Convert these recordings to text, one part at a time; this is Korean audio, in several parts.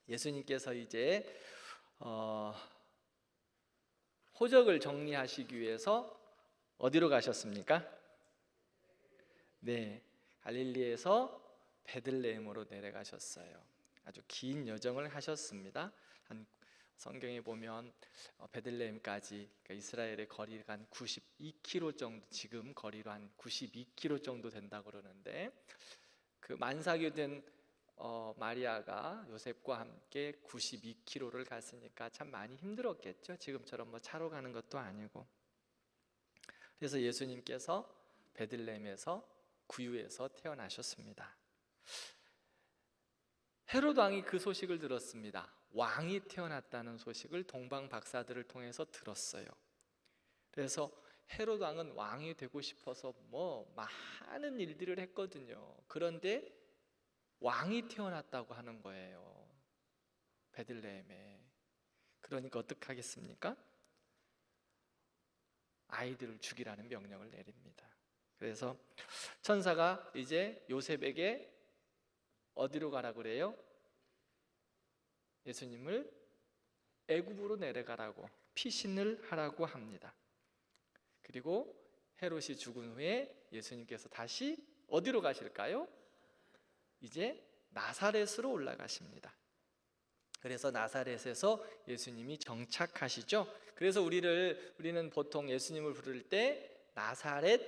예수님께서 이제 호적을 정리하시기 위해서 어디로 가셨습니까? 네, 갈릴리에서 베들레헴으로 내려가셨어요. 아주 긴 여정을 하셨습니다. 한 성경에 보면 베들레헴까지, 그러니까 이스라엘의 거리가 한 92km 정도, 지금 거리로 한 92km 정도 된다고 그러는데, 그 만삭이 된 마리아가 요셉과 함께 92km를 갔으니까 참 많이 힘들었겠죠. 지금처럼 뭐 차로 가는 것도 아니고. 그래서 예수님께서 베들레헴에서 구유에서 태어나셨습니다. 헤롯 왕이 그 소식을 들었습니다. 왕이 태어났다는 소식을 동방 박사들을 통해서 들었어요. 그래서 헤롯 왕은 왕이 되고 싶어서 뭐 많은 일들을 했거든요. 그런데 왕이 태어났다고 하는 거예요, 베들레헴에. 그러니까 어떻게 하겠습니까? 아이들을 죽이라는 명령을 내립니다. 그래서 천사가 이제 요셉에게 어디로 가라 그래요? 예수님을 애굽으로 내려가라고, 피신을 하라고 합니다. 그리고 헤롯이 죽은 후에 예수님께서 다시 어디로 가실까요? 이제 나사렛으로 올라가십니다. 그래서 나사렛에서 예수님이 정착하시죠. 그래서 우리는 보통 예수님을 부를 때 나사렛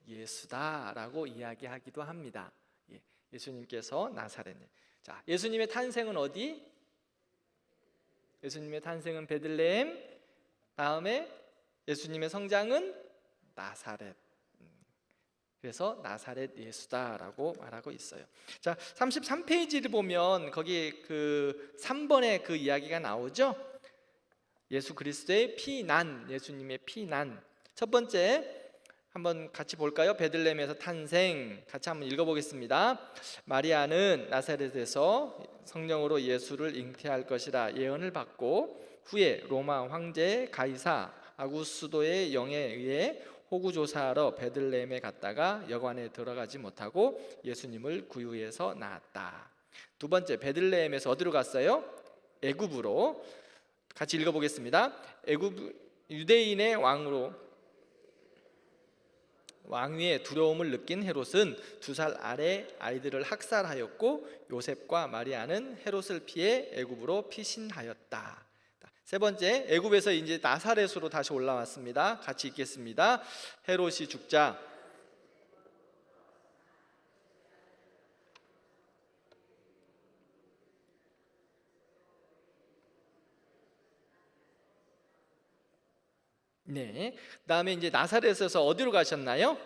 예수다라고 이야기하기도 합니다. 예수님께서 나사렛. 자, 예수님의 탄생은 어디? 예수님의 탄생은 베들레헴. 다음에 예수님의 성장은 나사렛. 그래서 나사렛 예수다라고 말하고 있어요. 자, 33페이지를 보면 거기 그 3번에 그 이야기가 나오죠. 예수 그리스도의 피난, 예수님의 피난. 첫 번째 한번 같이 볼까요? 베들레헴에서 탄생. 같이 한번 읽어보겠습니다. 마리아는 나사렛에서 성령으로 예수를 잉태할 것이라 예언을 받고 후에 로마 황제 가이사 아구스도의 영에 의해 호구조사하러 베들레헴에 갔다가 여관에 들어가지 못하고 예수님을 구유에서 낳았다. 두 번째, 베들레헴에서 어디로 갔어요? 애굽으로. 같이 읽어보겠습니다. 애굽 유대인의 왕위의 두려움을 느낀 헤롯은 2살 아래 아이들을 학살하였고 요셉과 마리아는 헤롯을 피해 애굽으로 피신하였다. 세 번째, 애굽에서 이제 나사렛으로 다시 올라왔습니다. 같이 읽겠습니다. 헤롯이 죽자 네. 그다음에 이제 나사렛에서 어디로 가셨나요?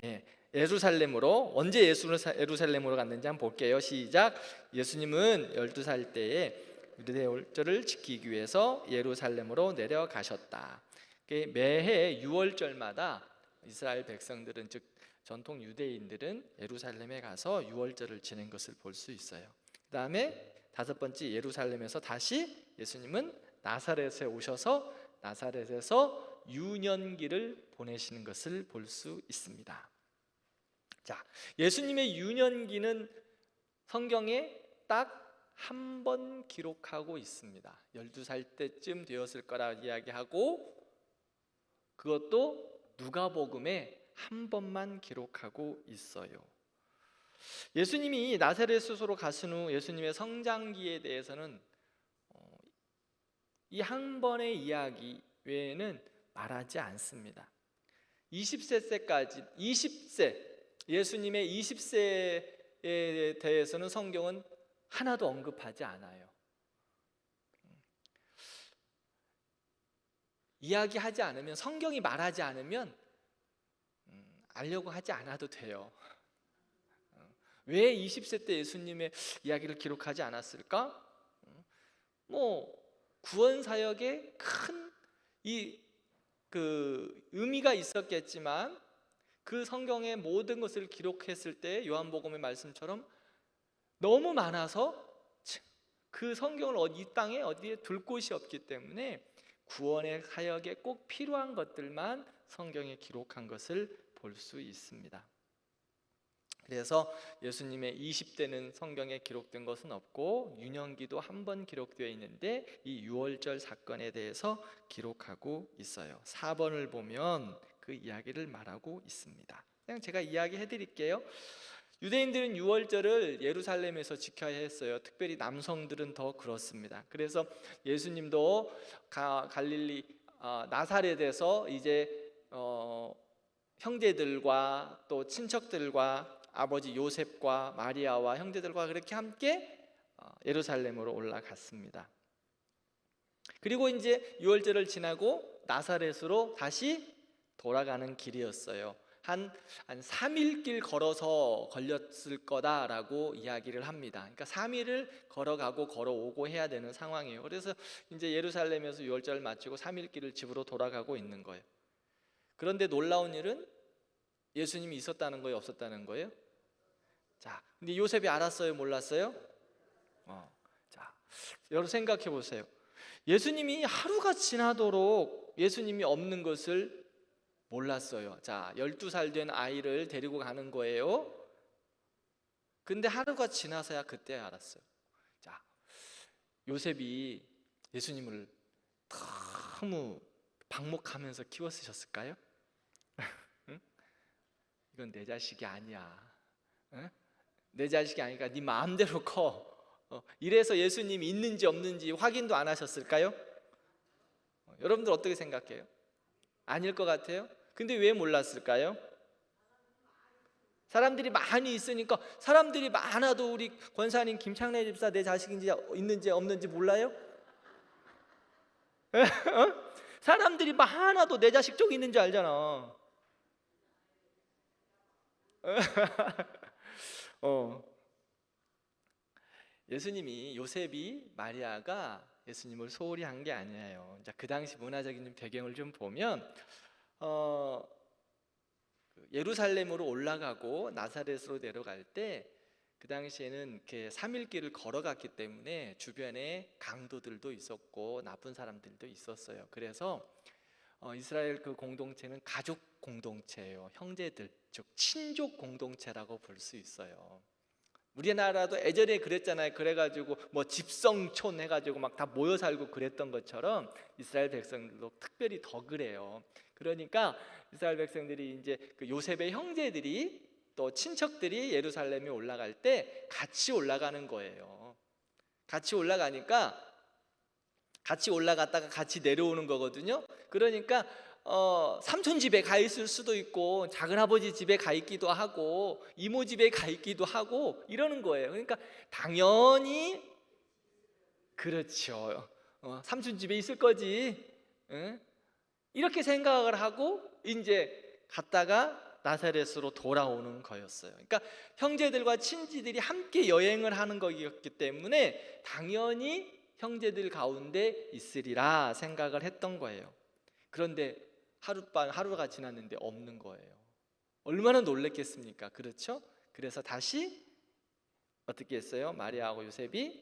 네. 예루살렘으로. 언제 예루살렘으로 갔는지 한번 볼게요. 시작. 예수님은 12살 때에 유대절을 지키기 위해서 예루살렘으로 내려가셨다. 매해 6월절마다 이스라엘 백성들은, 즉 전통 유대인들은 예루살렘에 가서 6월절을 지낸 것을 볼 수 있어요. 그 다음에 다섯 번째, 예루살렘에서 다시 예수님은 나사렛에 오셔서 나사렛에서 유년기를 보내시는 것을 볼 수 있습니다. 자, 예수님의 유년기는 성경에 딱 한 번 기록하고 있습니다. 12살 때쯤 되었을 거라 이야기하고, 그것도 누가복음에 한 번만 기록하고 있어요. 예수님이 나사렛으로 가신 후 예수님의 성장기에 대해서는 이 한 번의 이야기 외에는 말하지 않습니다. 20세 예수님의 20세에 대해서는 성경은 하나도 언급하지 않아요. 이야기하지 않으면, 성경이 말하지 않으면 알려고 하지 않아도 돼요. 왜 20세 때 예수님의 이야기를 기록하지 않았을까? 구원 사역에 큰 의미가 있었겠지만, 그 성경의 모든 것을 기록했을 때 요한복음의 말씀처럼 너무 많아서 그 성경을 이 땅에 어디에 둘 곳이 없기 때문에 구원의 사역에 꼭 필요한 것들만 성경에 기록한 것을 볼 수 있습니다. 그래서 예수님의 20대는 성경에 기록된 것은 없고 유년기도 한 번 기록되어 있는데 이 유월절 사건에 대해서 기록하고 있어요. 4번을 보면 그 이야기를 말하고 있습니다. 그냥 제가 이야기해 드릴게요. 유대인들은 유월절을 예루살렘에서 지켜야 했어요. 특별히 남성들은 더 그렇습니다. 그래서 예수님도 갈릴리 나사렛에서 이제 형제들과 또 친척들과 아버지 요셉과 마리아와 형제들과 그렇게 함께 예루살렘으로 올라갔습니다. 그리고 이제 유월절을 지나고 나사렛으로 다시 돌아가는 길이었어요. 한 3일 길 걸어서 걸렸을 거다라고 이야기를 합니다. 그러니까 3일을 걸어가고 걸어오고 해야 되는 상황이에요. 그래서 이제 예루살렘에서 유월절을 마치고 3일 길을 집으로 돌아가고 있는 거예요. 그런데 놀라운 일은 예수님이 있었다는 거예요, 없었다는 거예요? 자, 근데 요셉이 알았어요, 몰랐어요? 자, 여러분 생각해 보세요. 예수님이 하루가 지나도록 예수님이 없는 것을 몰랐어요. 자, 12살 된 아이를 데리고 가는 거예요. 근데 하루가 지나서야 그때 알았어요. 자, 요셉이 예수님을 너무 방목하면서 키웠으셨을까요? 응? 이건 내 자식이 아니야. 응? 내 자식이 아니니까 네 마음대로 커. 이래서 예수님이 있는지 없는지 확인도 안 하셨을까요? 여러분들 어떻게 생각해요? 아닐 것 같아요? 근데 왜 몰랐을까요? 사람들이 많이 있으니까. 사람들이 많아도 우리 권사님 김창래 집사 내 자식인지 있는지 없는지 몰라요? 사람들이 많아도 내 자식 쪽 있는지 알잖아. 예수님이 요셉이 마리아가 예수님을 소홀히 한 게 아니에요. 자, 그 당시 문화적인 배경을 좀 보면 예루살렘으로 올라가고 나사렛으로 내려갈 때 그 당시에는 이렇게 3일 길을 걸어갔기 때문에 주변에 강도들도 있었고 나쁜 사람들도 있었어요. 그래서 이스라엘 그 공동체는 가족 공동체예요. 형제들, 즉 친족 공동체라고 볼 수 있어요. 우리나라도 예전에 그랬잖아요. 그래가지고 뭐 집성촌 해가지고 막 다 모여 살고 그랬던 것처럼 이스라엘 백성들도 특별히 더 그래요. 그러니까 이스라엘 백성들이 이제 그 요셉의 형제들이 또 친척들이 예루살렘에 올라갈 때 같이 올라가는 거예요. 같이 올라가니까 같이 올라갔다가 같이 내려오는 거거든요. 그러니까 삼촌 집에 가 있을 수도 있고 작은 아버지 집에 가 있기도 하고 이모 집에 가 있기도 하고 이러는 거예요. 그러니까 당연히 그렇죠. 삼촌 집에 있을 거지. 응? 이렇게 생각을 하고 이제 갔다가 나사렛으로 돌아오는 거였어요. 그러니까 형제들과 친지들이 함께 여행을 하는 거였기 때문에 당연히 형제들 가운데 있으리라 생각을 했던 거예요. 그런데 하루가 지났는데 없는 거예요. 얼마나 놀랬겠습니까? 그렇죠? 그래서 다시 어떻게 했어요? 마리아하고 요셉이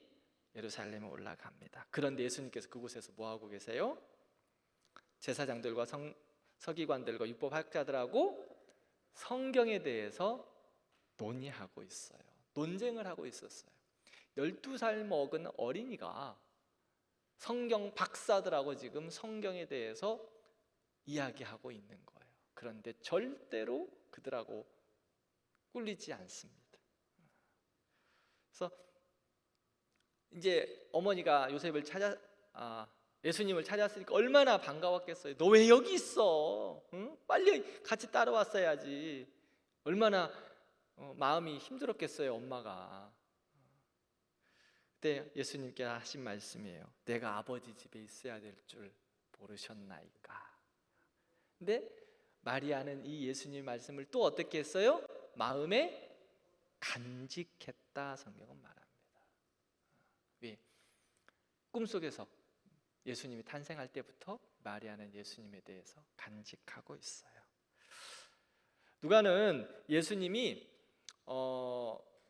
예루살렘에 올라갑니다. 그런데 예수님께서 그곳에서 뭐 하고 계세요? 제사장들과 서기관들과 율법학자들하고 성경에 대해서 논의하고 있어요. 논쟁을 하고 있었어요. 12살 먹은 어린이가 성경 박사들하고 지금 성경에 대해서 이야기하고 있는 거예요. 그런데 절대로 그들하고 꿀리지 않습니다. 그래서 이제 어머니가 요셉을 예수님을 찾았으니까 얼마나 반가웠겠어요. 너 왜 여기 있어? 응? 빨리 같이 따라왔어야지. 얼마나 마음이 힘들었겠어요, 엄마가. 그때 예수님께 하신 말씀이에요. 내가 아버지 집에 있어야 될 줄 모르셨나이까. 근데 마리아는 이 예수님 말씀을 또 어떻게 했어요? 마음에 간직했다 성경은 말합니다. 왜? 꿈속에서 예수님이 탄생할 때부터 마리아는 예수님에 대해서 간직하고 있어요. 누가는 예수님이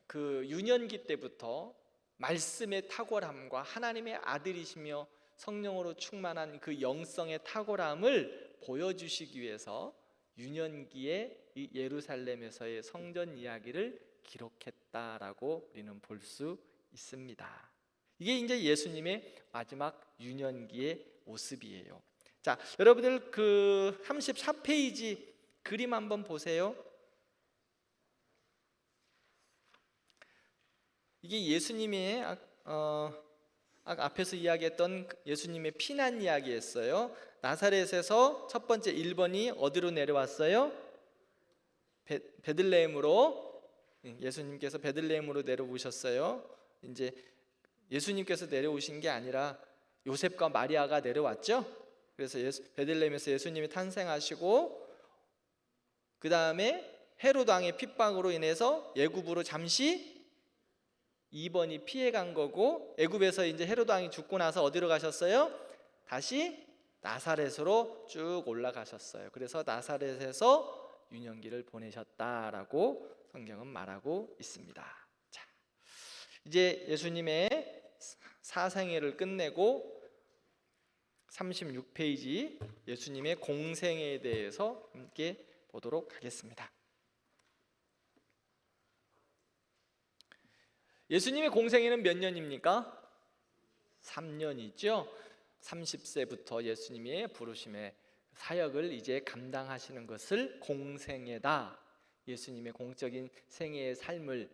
그 유년기 때부터 말씀의 탁월함과 하나님의 아들이시며 성령으로 충만한 그 영성의 탁월함을 보여주시기 위해서 유년기에 이 예루살렘에서의 성전 이야기를 기록했다라고 우리는 볼 수 있습니다. 이게 이제 예수님의 마지막 유년기의 모습이에요. 자, 여러분들 그 34페이지 그림 한번 보세요. 이게 예수님의 앞에서 이야기했던 예수님의 피난 이야기였어요. 나사렛에서 첫 번째 1번이 어디로 내려왔어요? 베들레헴으로. 예수님께서 베들레헴으로 내려오셨어요. 이제 예수님께서 내려오신 게 아니라 요셉과 마리아가 내려왔죠. 그래서 베들레헴에서 예수님이 탄생하시고, 그 다음에 헤롯 왕의 핍박으로 인해서 애굽으로 잠시 2번이 피해간 거고, 애굽에서 이제 헤롯 왕이 죽고 나서 어디로 가셨어요? 다시 나사렛으로 쭉 올라가셨어요. 그래서 나사렛에서 유년기를 보내셨다라고 성경은 말하고 있습니다. 자, 이제 예수님의 사생애를 끝내고 36페이지 예수님의 공생에 대해서 함께 보도록 하겠습니다. 예수님의 공생애는 몇 년입니까? 3년이죠. 30세부터 예수님의 부르심의 사역을 이제 감당하시는 것을 공생애다. 예수님의 공적인 생애의 삶을,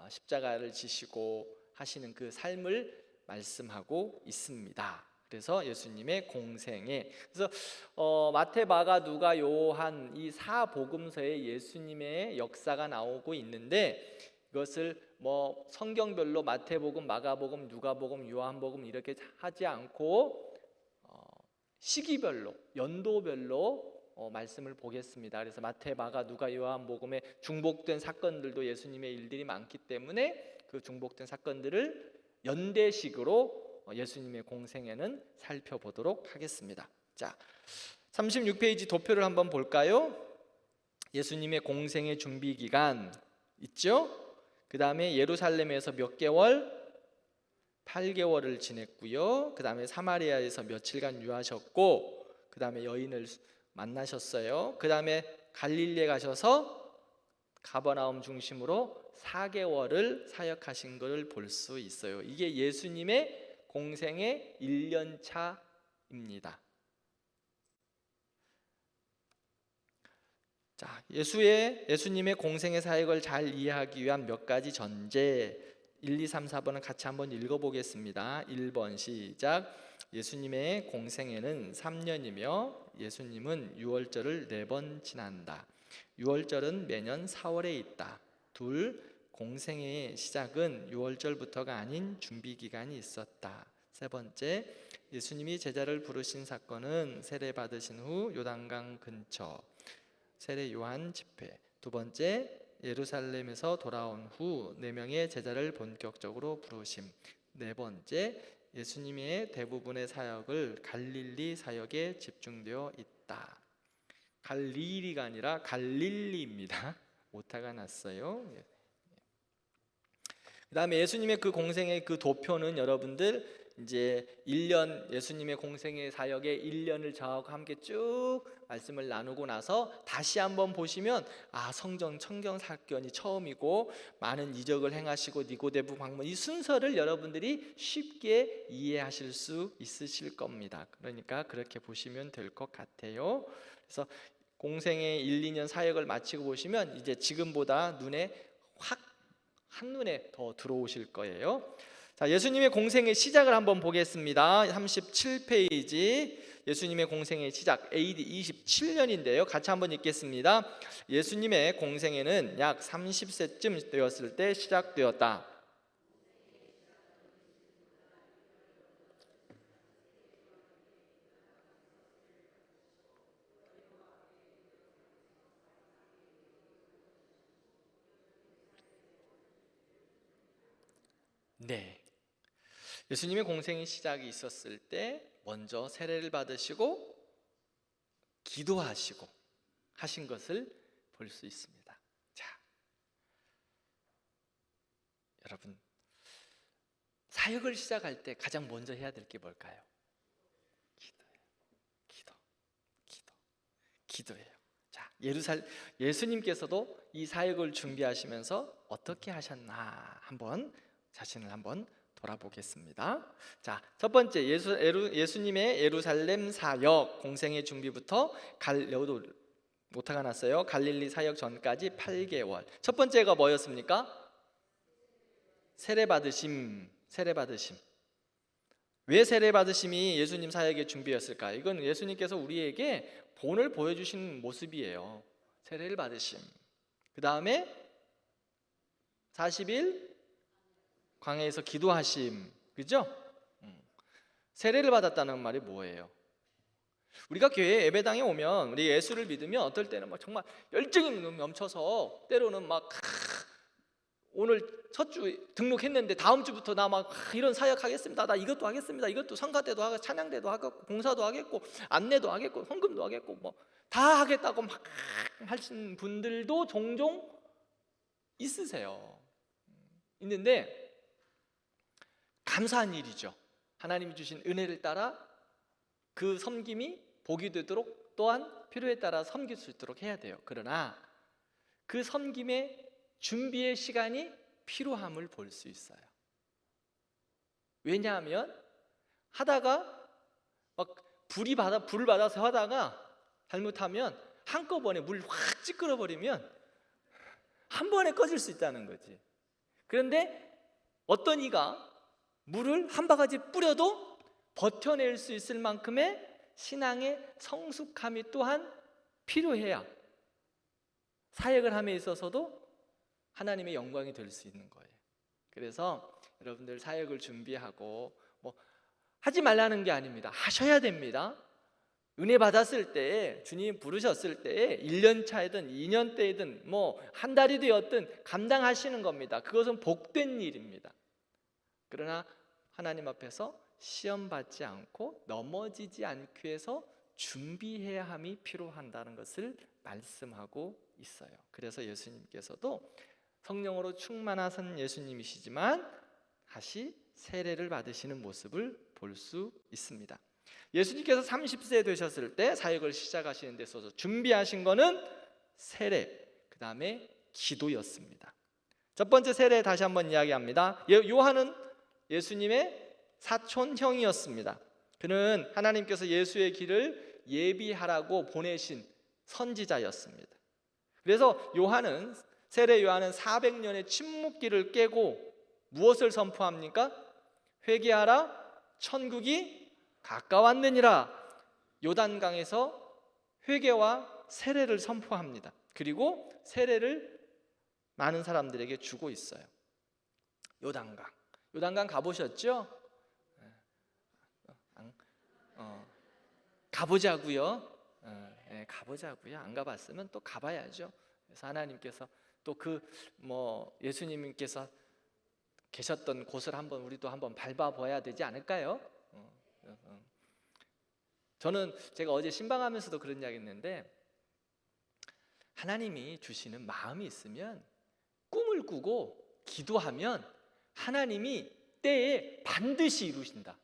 십자가를 지시고 하시는 그 삶을 말씀하고 있습니다. 그래서 예수님의 공생애. 그래서 마태, 마가, 누가, 요한 이 사복음서에 예수님의 역사가 나오고 있는데, 이것을 뭐 성경별로 마태복음, 마가복음, 누가복음, 요한복음 이렇게 하지 않고 시기별로, 연도별로 말씀을 보겠습니다. 그래서 마태, 마가, 누가, 요한복음에 중복된 사건들도 예수님의 일들이 많기 때문에 그 중복된 사건들을 연대식으로 예수님의 공생애는 살펴보도록 하겠습니다. 자, 36페이지 도표를 한번 볼까요? 예수님의 공생애 준비 기간 있죠? 그 다음에 예루살렘에서 몇 개월? 8개월을 지냈고요. 그 다음에 사마리아에서 며칠간 유하셨고, 그 다음에 여인을 만나셨어요. 그 다음에 갈릴리에 가셔서 가버나움 중심으로 4개월을 사역하신 것을 볼 수 있어요. 이게 예수님의 공생의 1년 차입니다. 자, 예수님의 공생의 사역을 잘 이해하기 위한 몇 가지 전제 1, 2, 3, 4번은 같이 한번 읽어보겠습니다. 1번 시작. 예수님의 공생애는 3년이며 예수님은 유월절을 4번 지난다. 유월절은 매년 4월에 있다. 2. 공생애의 시작은 유월절부터가 아닌 준비기간이 있었다. 3번째, 예수님이 제자를 부르신 사건은 세례 받으신 후 요단강 근처 세례 요한 집회. 2번째, 예루살렘에서 돌아온 후 4명의 제자를 본격적으로 부르심. 4번째, 예수님의 대부분의 사역을 갈릴리 사역에 집중되어 있다. 갈릴리가 아니라 갈릴리입니다. 오타가 났어요. 그 다음에 예수님의 그 공생의 그 도표는 여러분들 이제 1년 예수님의 공생의 사역의 1년을 저하고 함께 쭉 말씀을 나누고 나서 다시 한번 보시면 성전 청경 사건이 처음이고 많은 이적을 행하시고 니고데부 방문, 이 순서를 여러분들이 쉽게 이해하실 수 있으실 겁니다. 그러니까 그렇게 보시면 될 것 같아요. 그래서 공생의 1, 2년 사역을 마치고 보시면 이제 지금보다 눈에 확 한눈에 더 들어오실 거예요. 자, 예수님의 공생의 시작을 한번 보겠습니다. 37페이지 예수님의 공생의 시작 AD 27년인데요. 같이 한번 읽겠습니다. 예수님의 공생애는 약 30세쯤 되었을 때 시작되었다. 네, 예수님의 공생의 시작이 있었을 때 먼저 세례를 받으시고 기도하시고 하신 것을 볼 수 있습니다. 자, 여러분, 사역을 시작할 때 가장 먼저 해야 될 게 뭘까요? 기도예요. 기도예요. 자, 예수님께서도 이 사역을 준비하시면서 어떻게 하셨나 자신을 한번 돌아보겠습니다. 자, 첫 번째 예수님의 예루살렘 사역 공생의 준비부터 오타가 났어요. 갈릴리 사역 전까지 8개월. 첫 번째가 뭐였습니까? 세례 받으심. 왜 세례 받으심이 예수님 사역의 준비였을까? 이건 예수님께서 우리에게 본을 보여주신 모습이에요. 세례를 받으심. 그 다음에 40일 광야에서 기도하심. 그죠? 세례를 받았다는 말이 뭐예요? 우리가 교회 예배당에 오면, 우리 예수를 믿으면 어떨 때는 막 정말 열정이 넘쳐서 때로는 막 오늘 첫 주 등록했는데 다음 주부터 나 막 이런 사역하겠습니다. 나 이것도 하겠습니다. 이것도 성가대도 하고 찬양대도 하고 봉사도 하겠고 안내도 하겠고 헌금도 하겠고 뭐 다 하겠다고 막 하신 분들도 종종 있으세요. 있는데 감사한 일이죠. 하나님이 주신 은혜를 따라 그 섬김이 복이 되도록 또한 필요에 따라 섬길 수 있도록 해야 돼요. 그러나 그 섬김의 준비의 시간이 필요함을 볼 수 있어요. 왜냐하면 하다가 막 불을 받아서 하다가 잘못하면 한꺼번에 물 확 찌끄러 버리면 한 번에 꺼질 수 있다는 거지. 그런데 어떤 이가 물을 한 바가지 뿌려도 버텨낼 수 있을 만큼의 신앙의 성숙함이 또한 필요해야 사역을 함에 있어서도 하나님의 영광이 될 수 있는 거예요. 그래서 여러분들 사역을 준비하고 뭐 하지 말라는 게 아닙니다. 하셔야 됩니다. 은혜 받았을 때, 주님 부르셨을 때 1년 차이든 2년 때이든 뭐 한 달이 되었든 감당하시는 겁니다. 그것은 복된 일입니다. 그러나 하나님 앞에서 시험 받지 않고 넘어지지 않기 위해서 준비해야 함이 필요한다는 것을 말씀하고 있어요. 그래서 예수님께서도 성령으로 충만하신 예수님이시지만 다시 세례를 받으시는 모습을 볼 수 있습니다. 예수님께서 30세 되셨을 때 사역을 시작하시는 데 있어서 준비하신 거는 세례, 그 다음에 기도였습니다. 첫 번째 세례 다시 한번 이야기합니다. 요한은 예수님의 사촌 형이었습니다. 그는 하나님께서 예수의 길을 예비하라고 보내신 선지자였습니다. 그래서 세례 요한은 400년의 침묵기를 깨고 무엇을 선포합니까? 회개하라, 천국이 가까웠느니라. 요단강에서 회개와 세례를 선포합니다. 그리고 세례를 많은 사람들에게 주고 있어요. 요단강 가보셨죠? 가보자고요. 가보자고요. 안 가봤으면 또 가봐야죠. 그래서 하나님께서 또 예수님께서 계셨던 곳을 우리도 한번 밟아봐야 되지 않을까요? 저는 제가 어제 신방하면서도 그런 이야기 했는데, 하나님이 주시는 마음이 있으면 꿈을 꾸고 기도하면 하나님이 때에 반드시 이루신다.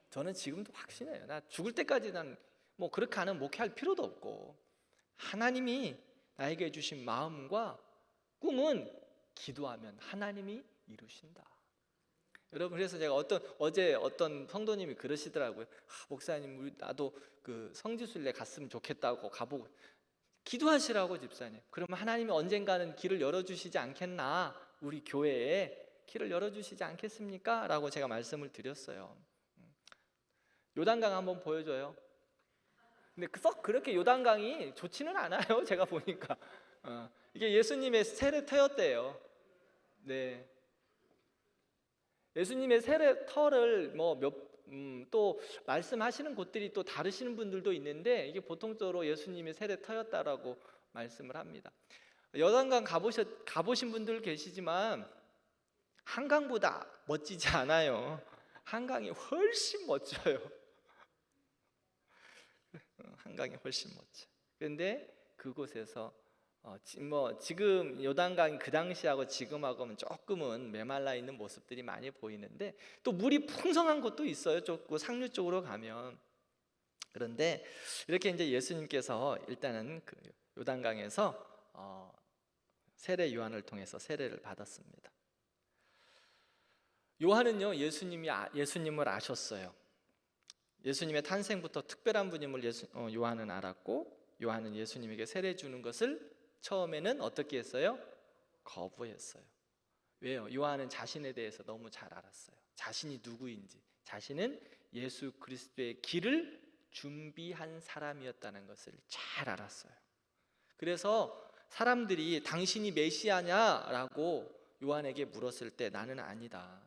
저는 지금도 확신해요. 나 죽을 때까지 난 뭐 그렇게 하는 목회할 필요도 없고, 하나님이 나에게 주신 마음과 꿈은 기도하면 하나님이 이루신다. 여러분, 그래서 제가 어제 어떤 성도님이 그러시더라고요. 목사님, 나도 그 성지순례 갔으면 좋겠다고 가보고. 기도하시라고, 집사님. 그러면 하나님이 언젠가는 길을 열어주시지 않겠나, 우리 교회에 길을 열어주시지 않겠습니까? 라고 제가 말씀을 드렸어요. 요단강 한번 보여줘요. 근데 썩 그렇게 요단강이 좋지는 않아요. 제가 보니까 이게 예수님의 세례터였대요. 네. 예수님의 세례터를 또 말씀하시는 곳들이 또 다르시는 분들도 있는데, 이게 보통적으로 예수님의 세례터였다라고 말씀을 합니다. 요단강 가보신 분들 계시지만 한강보다 멋지지 않아요. 한강이 훨씬 멋져요. 한강이 훨씬 멋져. 그런데 그곳에서 지금 요단강 그 당시하고 지금하고는 조금은 메말라 있는 모습들이 많이 보이는데, 또 물이 풍성한 곳도 있어요. 상류 쪽으로 가면. 그런데 이렇게 이제 예수님께서 일단은 요단강에서 세례 요한을 통해서 세례를 받았습니다. 요한은요 예수님을 아셨어요. 예수님의 탄생부터 특별한 분임을 요한은 알았고, 요한은 예수님에게 세례 주는 것을 처음에는 어떻게 했어요? 거부했어요. 왜요? 요한은 자신에 대해서 너무 잘 알았어요. 자신이 누구인지, 자신은 예수 그리스도의 길을 준비한 사람이었다는 것을 잘 알았어요. 그래서 사람들이 당신이 메시아냐라고 요한에게 물었을 때 나는 아니다,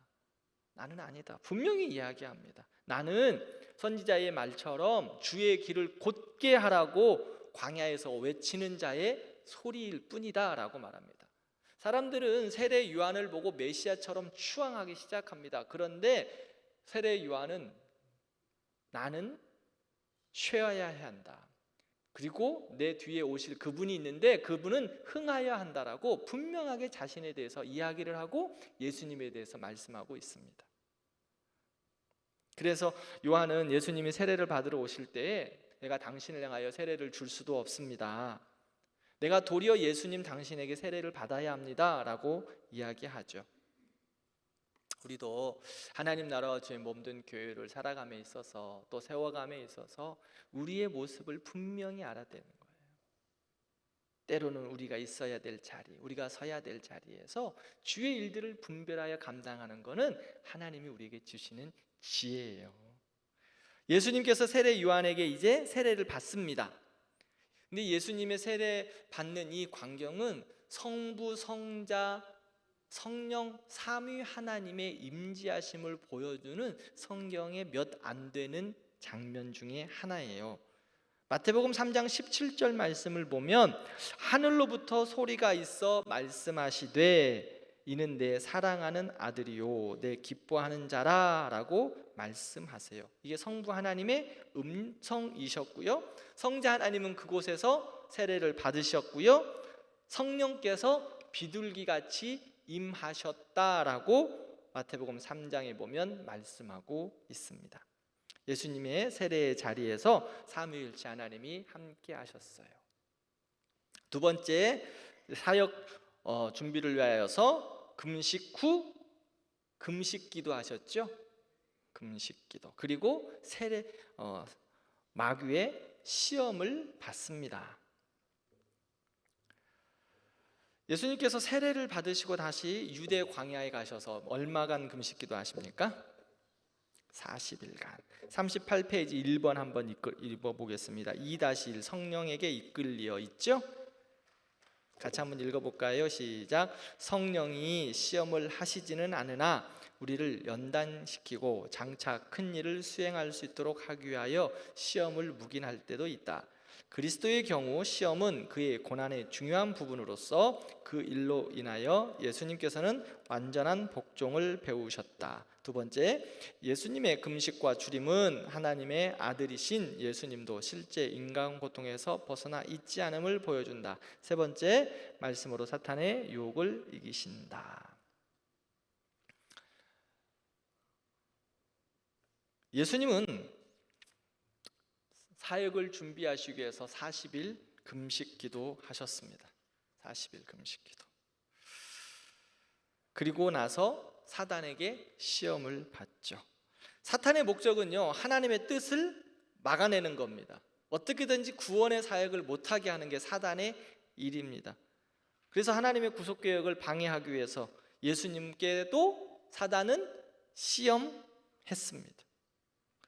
나는 아니다 분명히 이야기합니다. 나는 선지자의 말처럼 주의 길을 곧게 하라고 광야에서 외치는 자의 소리일 뿐이다 라고 말합니다. 사람들은 세례 요한을 보고 메시아처럼 추앙하기 시작합니다. 그런데 세례 요한은 나는 쉬어야 한다, 그리고 내 뒤에 오실 그분이 있는데 그분은 흥하여야 한다라고 분명하게 자신에 대해서 이야기를 하고 예수님에 대해서 말씀하고 있습니다. 그래서 요한은 예수님이 세례를 받으러 오실 때에 내가 당신을 향하여 세례를 줄 수도 없습니다, 내가 도리어 예수님 당신에게 세례를 받아야 합니다 라고 이야기하죠. 우리도 하나님 나라와 주의 몸된 교회를 살아감에 있어서 또 세워감에 있어서 우리의 모습을 분명히 알아야 되는 거예요. 때로는 우리가 있어야 될 자리, 우리가 서야 될 자리에서 주의 일들을 분별하여 감당하는 것은 하나님이 우리에게 주시는 지혜예요. 예수님께서 세례 요한에게 이제 세례를 받습니다. 근데 예수님의 세례 받는 이 광경은 성부, 성자, 성령 삼위 하나님의 임재하심을 보여주는 성경에 몇 안 되는 장면 중에 하나예요. 마태복음 3장 17절 말씀을 보면 하늘로부터 소리가 있어 말씀하시되 이는 내 사랑하는 아들이요 내 기뻐하는 자라 라고 말씀하세요. 이게 성부 하나님의 음성이셨고요, 성자 하나님은 그곳에서 세례를 받으셨고요, 성령께서 비둘기같이 임하셨다라고 마태복음 3장에 보면 말씀하고 있습니다. 예수님의 세례의 자리에서 삼위일체 하나님이 함께 하셨어요. 두 번째, 사역 준비를 위하여서 금식 후 금식기도 하셨죠. 금식기도. 그리고 세례 마귀의 시험을 받습니다. 예수님께서 세례를 받으시고 다시 유대 광야에 가셔서 얼마간 금식기도 하십니까? 40일간. 38페이지 1번 한번 읽어보겠습니다. 2-1 성령에게 이끌리어 있죠? 같이 한번 읽어볼까요? 시작. 성령이 시험을 하시지는 않으나 우리를 연단시키고 장차 큰 일을 수행할 수 있도록 하기 위하여 시험을 묵인할 때도 있다. 그리스도의 경우 시험은 그의 고난의 중요한 부분으로서 그 일로 인하여 예수님께서는 완전한 복종을 배우셨다. 두 번째, 예수님의 금식과 주림은 하나님의 아들이신 예수님도 실제 인간 고통에서 벗어나 있지 않음을 보여준다. 세 번째, 말씀으로 사탄의 유혹을 이기신다. 예수님은 사역을 준비하시기 위해서 40일 금식 기도하셨습니다. 40일 금식 기도. 그리고 나서 사단에게 시험을 받죠. 사탄의 목적은요, 하나님의 뜻을 막아내는 겁니다. 어떻게든지 구원의 사역을 못하게 하는 게 사단의 일입니다. 그래서 하나님의 구속계획을 방해하기 위해서 예수님께도 사단은 시험했습니다.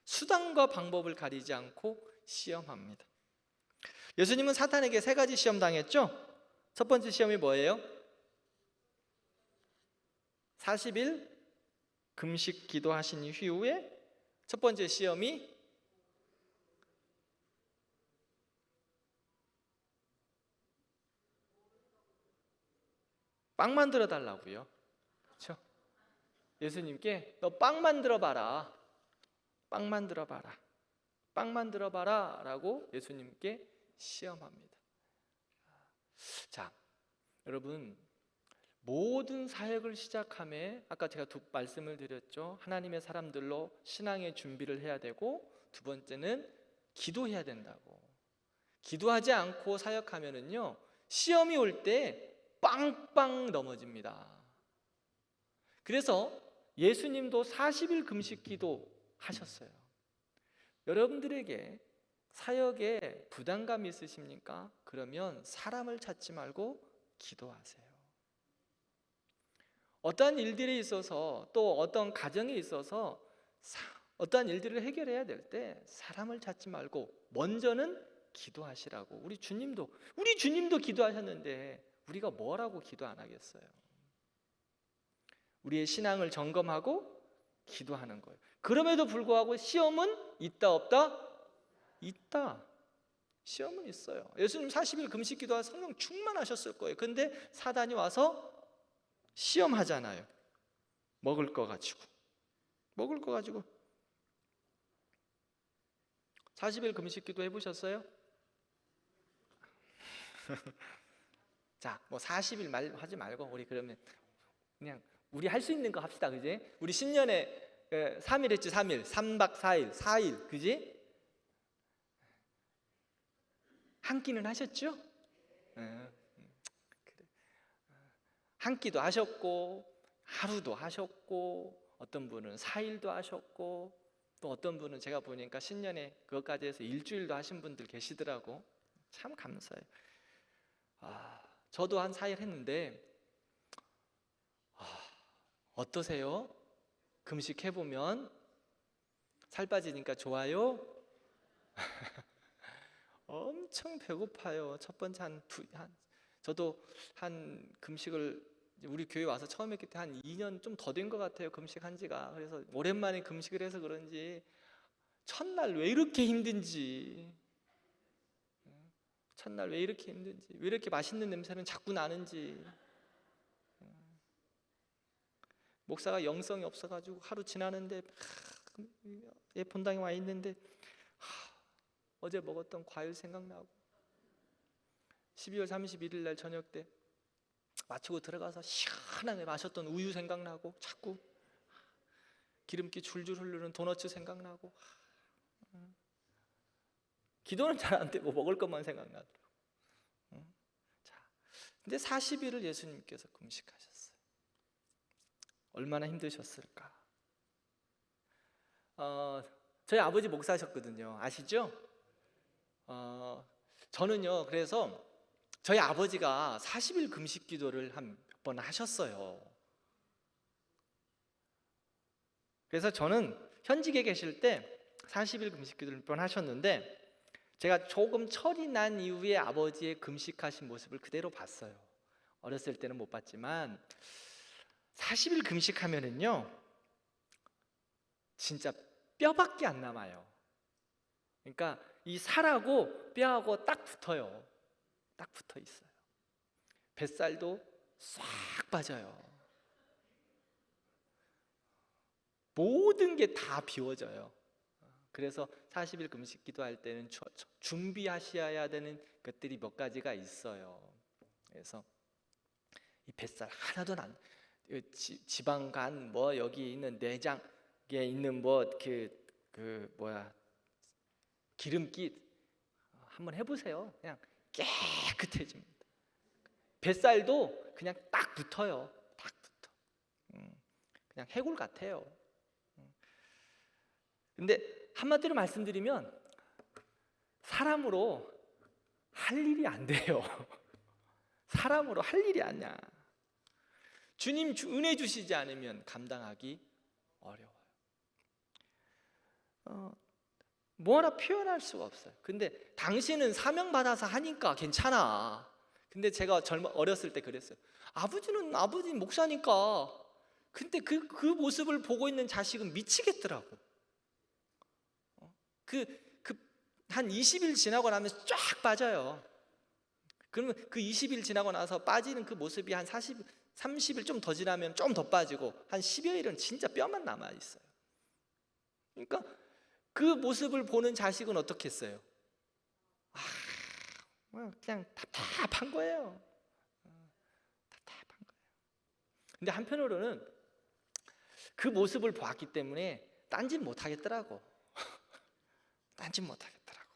수단과 방법을 가리지 않고 시험합니다. 예수님은 사탄에게 3가지 시험 당했죠? 첫 번째 시험이 뭐예요? 40일 금식 기도하신 이후에 첫 번째 시험이 빵 만들어 달라고요. 그렇죠? 예수님께 너 빵 만들어 봐라. 빵 만들어 봐라. 빵 만들어 봐라 라고 예수님께 시험합니다. 자, 여러분, 모든 사역을 시작함에 아까 제가 말씀을 드렸죠. 하나님의 사람들로 신앙의 준비를 해야 되고, 두 번째는 기도해야 된다고. 기도하지 않고 사역하면은요, 시험이 올 때 빵빵 넘어집니다. 그래서 예수님도 40일 금식 기도 하셨어요. 여러분들에게 사역에 부담감 있으십니까? 그러면 사람을 찾지 말고 기도하세요. 어떠한 일들에 있어서, 또 어떤 가정에 있어서 어떠한 일들을 해결해야 될 때 사람을 찾지 말고 먼저는 기도하시라고. 우리 주님도 기도하셨는데 우리가 뭐라고 기도 안 하겠어요? 우리의 신앙을 점검하고 기도하는 거예요. 그럼에도 불구하고 시험은 있다 없다? 있다. 시험은 있어요. 예수님 40일 금식 기도하 성령 충만하셨을 거예요. 근데 사단이 와서 시험하잖아요. 먹을 거 가지고 40일 금식 기도 해보셨어요? 자, 뭐 40일 하지 말고 우리 그러면 그냥 우리 할 수 있는 거 합시다, 그지? 우리 신년에 3일 했지, 3일, 3박 4일, 4일, 그지? 한 끼는 하셨죠? 그래. 한 끼도 하셨고, 하루도 하셨고, 어떤 분은 4일도 하셨고, 또 어떤 분은 제가 보니까 신년에 그것까지 해서 일주일도 하신 분들 계시더라고. 참 감사해요. 저도 한 4일 했는데 어떠세요? 금식 해보면 살 빠지니까 좋아요? 엄청 배고파요. 첫 번째 저도 한 금식을 우리 교회 와서 처음 했기 때문에 한 2년 좀 더 된 것 같아요, 금식한 지가. 그래서 오랜만에 금식을 해서 그런지 첫날 왜 이렇게 힘든지, 왜 이렇게 맛있는 냄새는 자꾸 나는지. 목사가 영성이 없어가지고 하루 지나는데 본당에 와 있는데 어제 먹었던 과일 생각나고, 12월 31일 날 저녁 때 마치고 들어가서 시원하게 마셨던 우유 생각나고, 자꾸 기름기 줄줄 흐르는 도너츠 생각나고, 기도는 잘 안 되고 먹을 것만 생각나더라고. 자, 근데 40일을 예수님께서 금식하셨어요. 얼마나 힘드셨을까? 저희 아버지 목사셨거든요. 아시죠? 저는요, 그래서 저희 아버지가 40일 금식 기도를 한 몇 번 하셨어요. 그래서 저는 현직에 계실 때 40일 금식 기도를 몇 번 하셨는데, 제가 조금 철이 난 이후에 아버지의 금식하신 모습을 그대로 봤어요. 어렸을 때는 못 봤지만 40일 금식하면은요, 진짜 뼈밖에 안 남아요. 그러니까 이 살하고 뼈하고 딱 붙어요. 딱 붙어 있어요. 뱃살도 싹 빠져요. 모든 게 다 비워져요. 그래서 40일 금식 기도할 때는 준비하셔야 되는 것들이 몇 가지가 있어요. 그래서 이 뱃살 하나도 지방간, 뭐 여기 있는 내장에 있는 뭐 기름기 한번 해보세요. 그냥 깨끗해집니다. 뱃살도 그냥 딱 붙어요. 딱 붙어. 그냥 해골 같아요. 근데 한마디로 말씀드리면 사람으로 할 일이 안 돼요. 사람으로 할 일이 아니야. 주님 은혜 주시지 않으면 감당하기 어려워요. 뭐 하나 표현할 수가 없어요. 근데 당신은 사명 받아서 하니까 괜찮아. 근데 제가 어렸을 때 그랬어요. 아버지 목사니까. 근데 그 모습을 보고 있는 자식은 미치겠더라고. 한 20일 지나고 나면 쫙 빠져요. 그러면 그 20일 지나고 나서 빠지는 그 모습이 한 30일 좀 더 지나면 좀 더 빠지고, 한 10여일은 진짜 뼈만 남아 있어요. 그러니까 그 모습을 보는 자식은 어떻게 했어요? 그냥 답답한 거예요. 답답한 거예요. 근데 한편으로는 그 모습을 보았기 때문에 딴짓 못 하겠더라고. 딴짓 못 하겠더라고.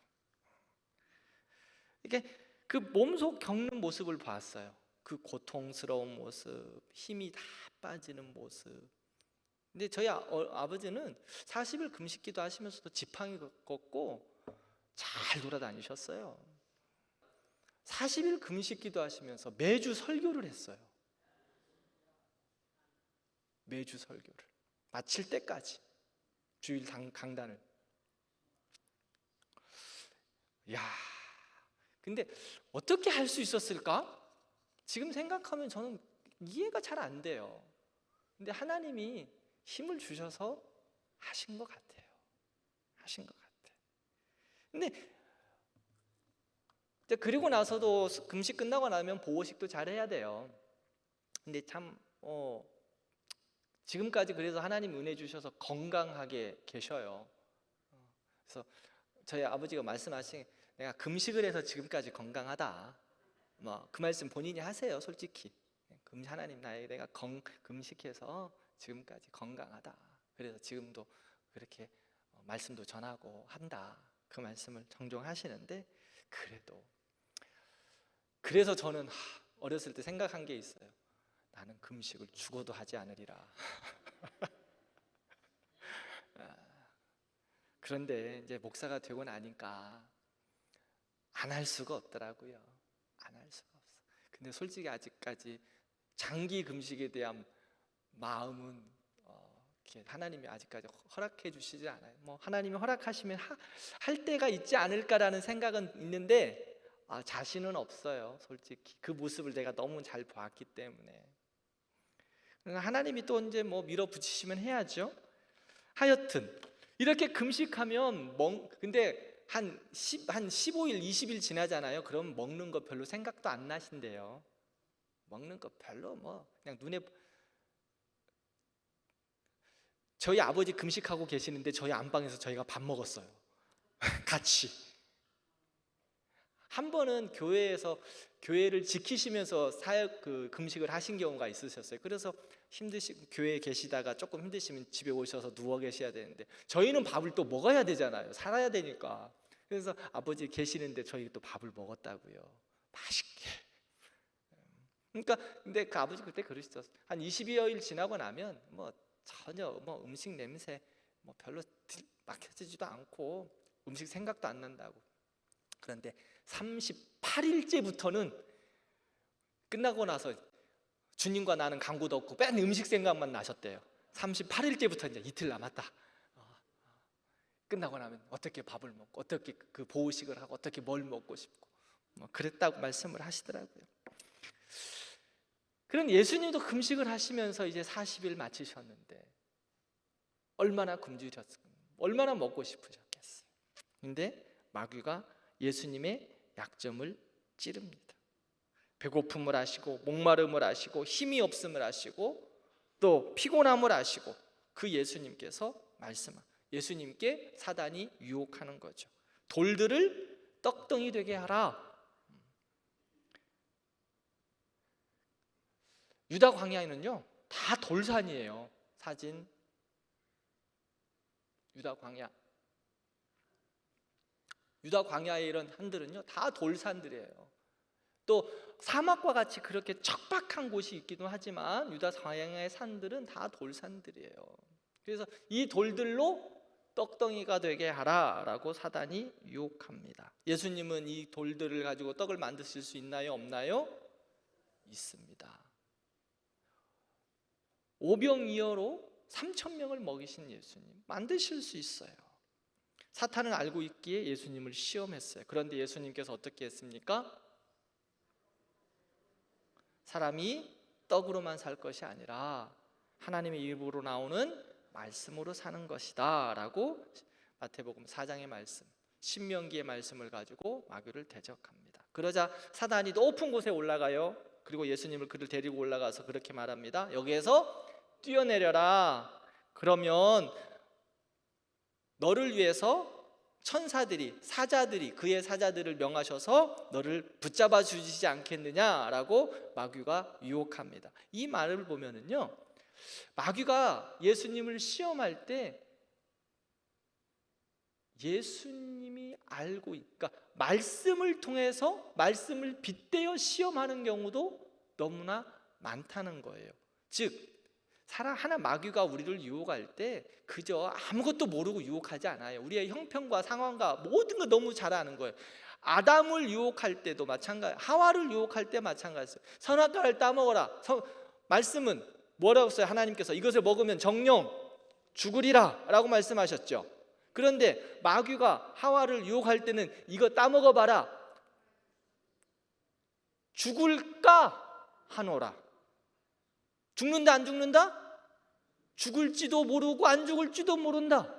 이게 그 몸소 겪는 모습을 봤어요. 그 고통스러운 모습, 힘이 다 빠지는 모습. 근데 저희 아버지는 40일 금식기도 하시면서도 지팡이 걷고 잘 돌아다니셨어요. 40일 금식기도 하시면서 매주 설교를 했어요. 매주 설교를 마칠 때까지 주일 강단을. 야, 근데 어떻게 할 수 있었을까? 지금 생각하면 저는 이해가 잘 안 돼요. 근데 하나님이 힘을 주셔서 하신 것 같아요. 하신 것 같아요. 근데 그리고 나서도 금식 끝나고 나면 보호식도 잘 해야 돼요. 근데 참 지금까지 그래서 하나님 은혜 주셔서 건강하게 계셔요. 그래서 저희 아버지가 말씀하신, 내가 금식을 해서 지금까지 건강하다, 뭐 그 말씀 본인이 하세요. 솔직히 하나님, 내가 금식해서 지금까지 건강하다, 그래서 지금도 그렇게 말씀도 전하고 한다, 그 말씀을 종종 하시는데, 그래서 저는 어렸을 때 생각한 게 있어요. 나는 금식을 죽어도 하지 않으리라. 그런데 이제 목사가 되고 나니까 안 할 수가 없더라고요. 안 할 수가 없어. 근데 솔직히 아직까지 장기 금식에 대한 마음은 하나님이 아직까지 허락해 주시지 않아요. 뭐 하나님이 허락하시면 할 때가 있지 않을까라는 생각은 있는데 자신은 없어요. 솔직히 그 모습을 내가 너무 잘 봤기 때문에. 하나님이 또 이제 뭐 밀어붙이시면 해야죠. 하여튼 이렇게 금식하면 근데 한 15일, 20일 지나잖아요. 그럼 먹는 거 별로 생각도 안 나신대요. 먹는 거 별로 그냥 눈에. 저희 아버지 금식하고 계시는데 저희 안방에서 저희가 밥 먹었어요. 같이. 한 번은 교회를 지키시면서 금식을 하신 경우가 있으셨어요. 그래서 교회에 계시다가 조금 힘드시면 집에 오셔서 누워 계셔야 되는데, 저희는 밥을 또 먹어야 되잖아요. 살아야 되니까. 그래서 아버지 계시는데 저희 또 밥을 먹었다고요. 맛있게. 그러니까 근데 그 아버지 그때 그러시죠. 한 20여일 지나고 나면 전혀 음식 냄새 별로 맡겨지지도 않고 음식 생각도 안 난다고. 그런데 38일째부터는 끝나고 나서 주님과 나는 강구도 없고 맨 음식 생각만 나셨대요. 38일째부터 이제 이틀 남았다. 끝나고 나면 어떻게 밥을 먹고 어떻게 그 보호식을 하고 어떻게 뭘 먹고 싶고 그랬다고 말씀을 하시더라고요. 그런 예수님도 금식을 하시면서 이제 40일 마치셨는데 얼마나 굶주렸을까요? 얼마나 먹고 싶으셨겠어요. 근데 마귀가 예수님의 약점을 찌릅니다. 배고픔을 아시고 목마름을 아시고 힘이 없음을 아시고 또 피곤함을 아시고 그 예수님께 사단이 유혹하는 거죠. 돌들을 떡덩이 되게 하라. 유다 광야에는요 다 돌산이에요. 사진 유다 광야의 이런 산들은요 다 돌산들이에요. 또 사막과 같이 그렇게 척박한 곳이 있기도 하지만 유다 광야의 산들은 다 돌산들이에요. 그래서 이 돌들로 떡덩이가 되게 하라라고 사단이 유혹합니다. 예수님은 이 돌들을 가지고 떡을 만드실 수 있나요? 없나요? 있습니다. 오병이어로 3,000명을 먹이신 예수님, 만드실 수 있어요. 사탄은 알고 있기에 예수님을 시험했어요. 그런데 예수님께서 어떻게 했습니까? 사람이 떡으로만 살 것이 아니라 하나님의 입으로 나오는 말씀으로 사는 것이다 라고 마태복음 4장의 말씀, 신명기의 말씀을 가지고 마귀를 대적합니다. 그러자 사단이 높은 곳에 올라가요. 그리고 예수님을 그를 데리고 올라가서 그렇게 말합니다. 여기에서 뛰어내려라. 그러면 너를 위해서 그의 사자들을 명하셔서 너를 붙잡아 주시지 않겠느냐라고 마귀가 유혹합니다. 이 말을 보면은요, 마귀가 예수님을 시험할 때 예수님이 알고 그러니까 말씀을 통해서 말씀을 빗대어 시험하는 경우도 너무나 많다는 거예요. 즉 사람 하나 마귀가 우리를 유혹할 때 그저 아무것도 모르고 유혹하지 않아요. 우리의 형편과 상황과 모든 걸 너무 잘 아는 거예요. 아담을 유혹할 때도 마찬가지, 하와를 유혹할 때 마찬가지예요. 선악과를 따먹어라. 말씀은 뭐라고 써요? 하나님께서 이것을 먹으면 정령 죽으리라 라고 말씀하셨죠. 그런데 마귀가 하와를 유혹할 때는 이거 따먹어봐라, 죽을까 하노라. 죽는다 안 죽는다? 죽을지도 모르고 안 죽을지도 모른다.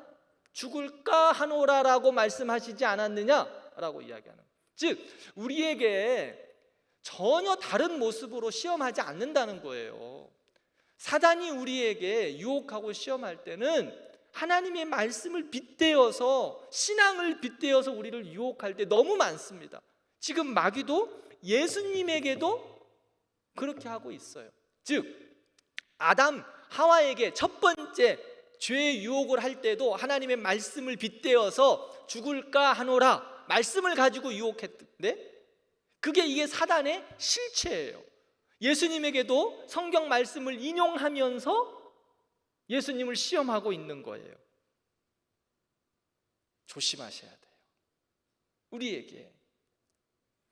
죽을까 하노라라고 말씀하시지 않았느냐라고 이야기하는. 즉 우리에게 전혀 다른 모습으로 시험하지 않는다는 거예요. 사단이 우리에게 유혹하고 시험할 때는 하나님의 말씀을 빗대어서, 신앙을 빗대어서 우리를 유혹할 때 너무 많습니다. 지금 마귀도 예수님에게도 그렇게 하고 있어요. 즉 아담 하와에게 첫 번째 죄의 유혹을 할 때도 하나님의 말씀을 빗대어서 죽을까 하노라 말씀을 가지고 유혹했는데, 이게 사단의 실체예요. 예수님에게도 성경 말씀을 인용하면서 예수님을 시험하고 있는 거예요. 조심하셔야 돼요.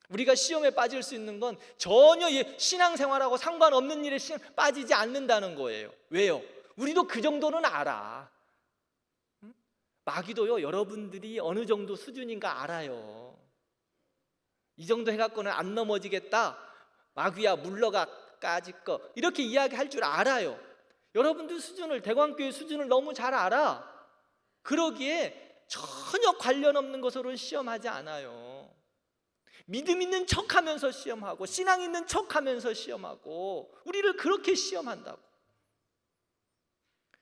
우리가 시험에 빠질 수 있는 건 전혀 신앙생활하고 상관없는 일에 빠지지 않는다는 거예요. 왜요? 우리도 그 정도는 알아. 마귀도요, 여러분들이 어느 정도 수준인가 알아요. 이 정도 해갖고는 안 넘어지겠다, 마귀야 물러가까지 거, 이렇게 이야기할 줄 알아요. 여러분들 수준을, 대광교회 수준을 너무 잘 알아. 그러기에 전혀 관련 없는 것으로는 시험하지 않아요. 믿음 있는 척하면서 시험하고 신앙 있는 척하면서 시험하고 우리를 그렇게 시험한다고.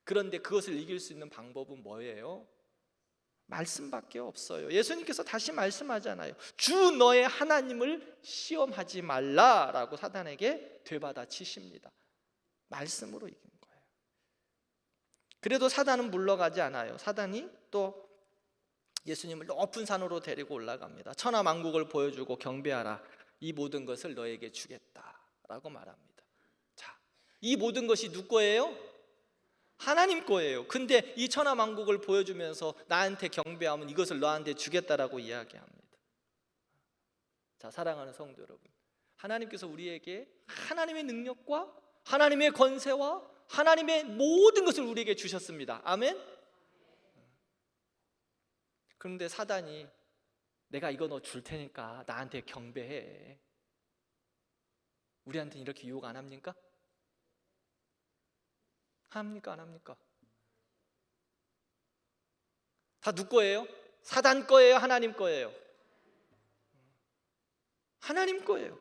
그런데 그것을 이길 수 있는 방법은 뭐예요? 말씀밖에 없어요. 예수님께서 다시 말씀하잖아요. 주 너의 하나님을 시험하지 말라라고 사단에게 되받아치십니다. 말씀으로 이긴 거예요. 그래도 사단은 물러가지 않아요. 사단이 또 예수님을 높은 산으로 데리고 올라갑니다. 천하만국을 보여주고 경배하라. 이 모든 것을 너에게 주겠다라고 말합니다. 자, 이 모든 것이 누구 거예요? 하나님 거예요. 근데 이 천하만국을 보여주면서 나한테 경배하면 이것을 너한테 주겠다라고 이야기합니다. 자, 사랑하는 성도 여러분, 하나님께서 우리에게 하나님의 능력과 하나님의 권세와 하나님의 모든 것을 우리에게 주셨습니다. 아멘. 그런데 사단이 내가 이거 너 줄 테니까 나한테 경배해. 우리한테는 이렇게 유혹 안 합니까? 합니까? 안 합니까? 다 누구 거예요? 사단 거예요? 하나님 거예요? 하나님 거예요.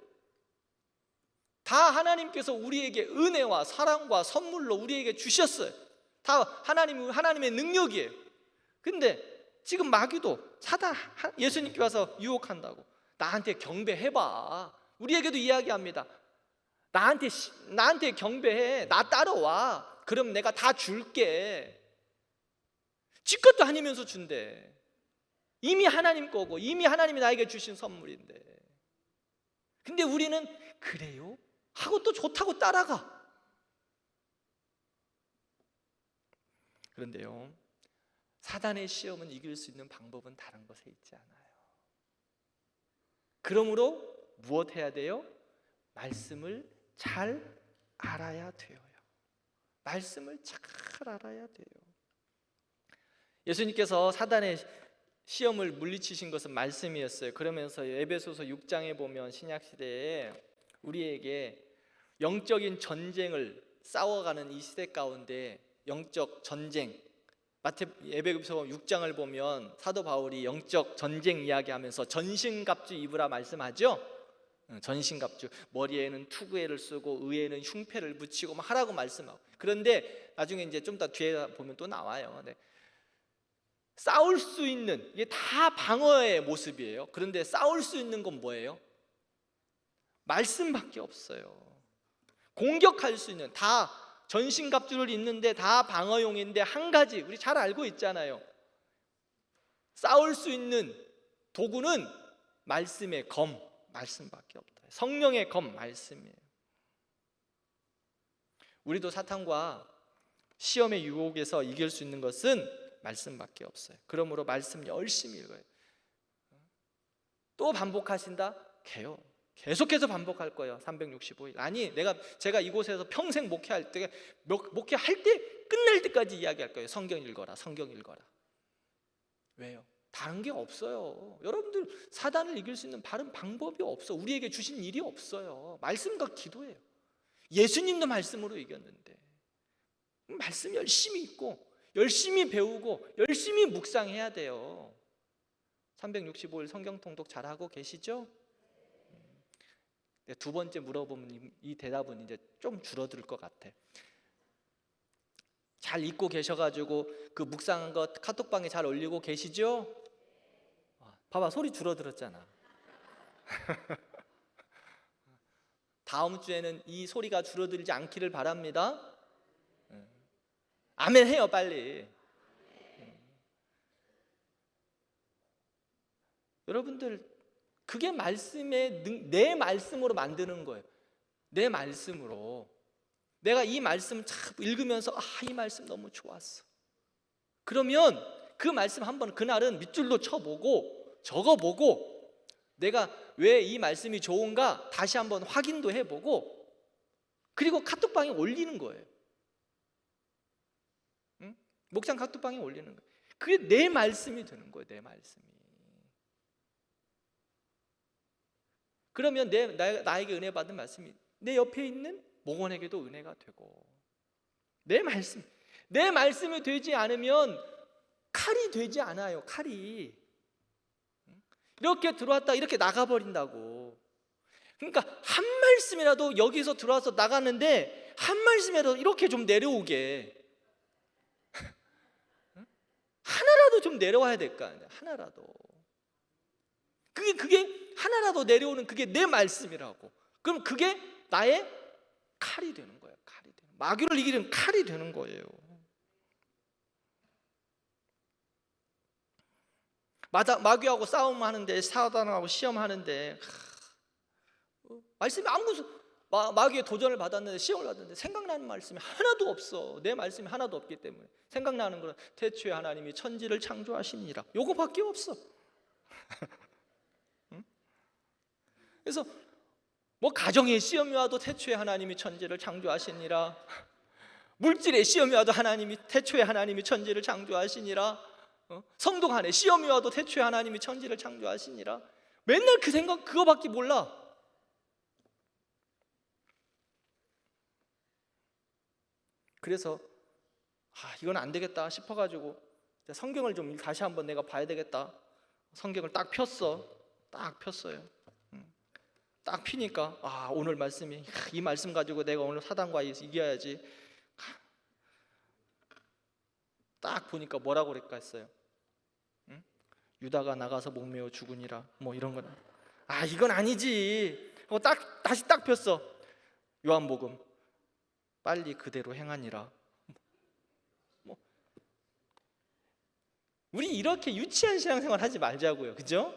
다 하나님께서 우리에게 은혜와 사랑과 선물로 우리에게 주셨어요. 다 하나님의 능력이에요. 근데 지금 마귀도 사단, 예수님께 와서 유혹한다고. 나한테 경배해봐. 우리에게도 이야기합니다. 나한테 경배해. 나 따라와. 그럼 내가 다 줄게. 지 것도 아니면서 준대. 이미 하나님 거고 이미 하나님이 나에게 주신 선물인데. 근데 우리는 그래요? 하고 또 좋다고 따라가. 그런데요, 사단의 시험은 이길 수 있는 방법은 다른 것에 있지 않아요. 그러므로 무엇 해야 돼요? 말씀을 잘 알아야 돼요. 말씀을 잘 알아야 돼요. 예수님께서 사단의 시험을 물리치신 것은 말씀이었어요. 그러면서 에베소서 6장에 보면 신약시대에 우리에게 영적인 전쟁을 싸워가는 이 시대 가운데 영적 전쟁, 에베소서 6장을 보면 사도 바울이 영적 전쟁 이야기하면서 전신갑주 입으라 말씀하죠. 전신갑주, 머리에는 투구에를 쓰고 의에는 흉패를 붙이고 막 하라고 말씀하고. 그런데 나중에 이제 좀 더 뒤에 보면 또 나와요. 네. 싸울 수 있는, 이게 다 방어의 모습이에요. 그런데 싸울 수 있는 건 뭐예요? 말씀밖에 없어요. 공격할 수 있는, 다 전신갑주를 입는데 다 방어용인데 한 가지 우리 잘 알고 있잖아요. 싸울 수 있는 도구는 말씀의 검, 말씀밖에 없다. 성령의 검, 말씀이에요. 우리도 사탄과 시험의 유혹에서 이길 수 있는 것은 말씀밖에 없어요. 그러므로 말씀 열심히 읽어요. 또 반복하신다? 개요. 계속해서 반복할 거예요. 365일. 아니, 제가 이곳에서 평생 목회할 때 끝날 때까지 이야기할 거예요. 성경 읽어라, 성경 읽어라. 왜요? 다른 게 없어요. 여러분들 사단을 이길 수 있는 다른 방법이 없어. 우리에게 주신 일이 없어요. 말씀과 기도예요. 예수님도 말씀으로 이겼는데 말씀 열심히 읽고 열심히 배우고 열심히 묵상해야 돼요. 365일 성경 통독 잘하고 계시죠? 두 번째 물어보면 이 대답은 이제 좀 줄어들 것 같아. 잘 읽고 계셔가지고 그 묵상한 거 카톡방에 잘 올리고 계시죠? 봐봐, 소리 줄어들었잖아. 다음 주에는 이 소리가 줄어들지 않기를 바랍니다. 아멘 해요, 빨리. 여러분들, 그게 내 말씀으로 만드는 거예요. 내 말씀으로. 내가 이 말씀 참 읽으면서 이 말씀 너무 좋았어. 그러면 그 말씀 한번 그날은 밑줄로 쳐보고 적어보고 내가 왜 이 말씀이 좋은가 다시 한번 확인도 해보고 그리고 카톡방에 올리는 거예요. 응? 목장 카톡방에 올리는 거예요. 그게 내 말씀이 되는 거예요. 내 말씀이. 그러면 나에게 은혜 받은 말씀이 내 옆에 있는 목원에게도 은혜가 되고 내 말씀이 되지 않으면 칼이 되지 않아요. 칼이 이렇게 들어왔다 이렇게 나가버린다고. 그러니까 한 말씀이라도 여기서 들어와서 나가는데 한 말씀이라도 이렇게 좀 내려오게 하나라도 좀 내려와야 될 거 아니야. 하나라도. 그게 하나라도 내려오는 그게 내 말씀이라고. 그럼 그게 나의 칼이 되는 거예요. 마귀를 이기는 칼이 되는 거예요. 마귀하고 싸움하는데, 사단하고 시험하는데 말씀이 마귀의 도전을 받았는데, 시험을 받았는데 생각나는 말씀이 하나도 없어. 내 말씀이 하나도 없기 때문에 생각나는 건 태초에 하나님이 천지를 창조하시니라, 요거밖에 없어. 그래서 가정의 시험이 와도 태초에 하나님이 천지를 창조하시니라, 물질의 시험이 와도 태초에 하나님이 천지를 창조하시니라, 성도 간에 시험이 와도 태초에 하나님이 천지를 창조하시니라. 맨날 그 생각 그거밖에 몰라. 그래서 이건 안 되겠다 싶어가지고 성경을 좀 다시 한번 내가 봐야 되겠다. 성경을 딱 폈어요. 딱 피니까 오늘 말씀이 이 말씀 가지고 내가 오늘 사단과 이겨야지. 딱 보니까 뭐라고 그럴까 했어요. 유다가 나가서 목매어 죽으니라, 뭐 이런 거는 이건 아니지. 다시 딱 폈어. 요한복음 빨리 그대로 행하니라. 우리 이렇게 유치한 신앙생활 하지 말자고요. 그죠?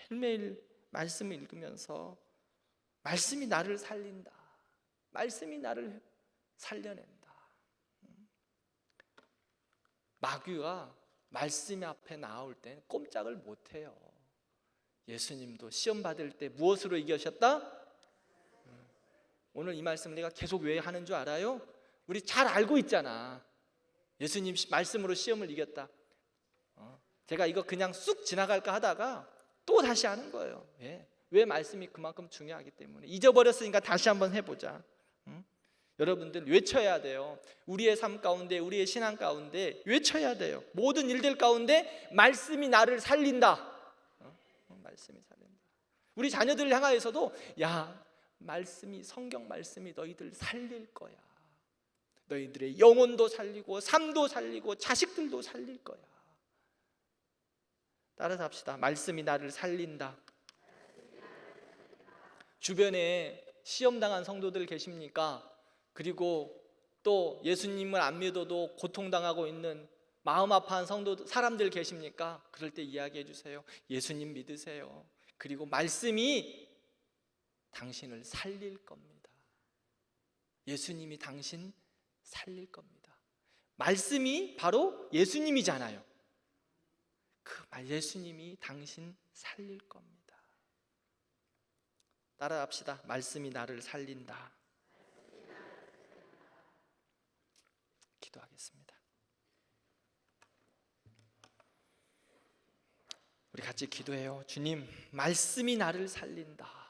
매일매일 말씀을 읽으면서 말씀이 나를 살린다, 말씀이 나를 살려낸다. 마귀가 말씀 앞에 나올 때 꼼짝을 못해요. 예수님도 시험 받을 때 무엇으로 이기셨다? 오늘 이 말씀을 내가 계속 왜 하는 줄 알아요? 우리 잘 알고 있잖아. 예수님 말씀으로 시험을 이겼다. 제가 이거 그냥 쑥 지나갈까 하다가 또 다시 하는 거예요. 왜 말씀이 그만큼 중요하기 때문에. 잊어버렸으니까 다시 한번 해보자. 여러분들 외쳐야 돼요. 우리의 삶 가운데, 우리의 신앙 가운데 외쳐야 돼요. 모든 일들 가운데 말씀이 나를 살린다. 말씀이 살린다. 우리 자녀들 향하여서도 성경 말씀이 너희들 살릴 거야. 너희들의 영혼도 살리고 삶도 살리고 자식들도 살릴 거야. 따라서 합시다. 말씀이 나를 살린다. 주변에 시험당한 성도들 계십니까? 그리고 또 예수님을 안 믿어도 고통당하고 있는 마음 아파한 성도 사람들 계십니까? 그럴 때 이야기해 주세요. 예수님 믿으세요. 그리고 말씀이 당신을 살릴 겁니다. 예수님이 당신 살릴 겁니다. 말씀이 바로 예수님이잖아요. 그 예수님이 당신 살릴 겁니다. 따라합시다. 말씀이 나를 살린다. 기도하겠습니다. 우리 같이 기도해요. 주님, 말씀이 나를 살린다.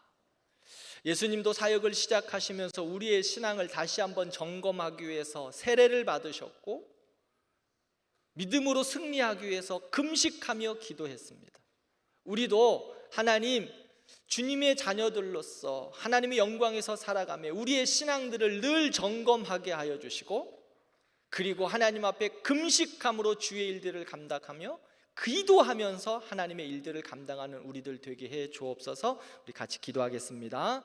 예수님도 사역을 시작하시면서 우리의 신앙을 다시 한번 점검하기 위해서 세례를 받으셨고 믿음으로 승리하기 위해서 금식하며 기도했습니다. 우리도 하나님, 주님의 자녀들로서 하나님의 영광에서 살아가며 우리의 신앙들을 늘 점검하게 하여 주시고, 그리고 하나님 앞에 금식함으로 주의 일들을 감당하며 기도하면서 하나님의 일들을 감당하는 우리들 되게 해 주옵소서. 우리 같이 기도하겠습니다.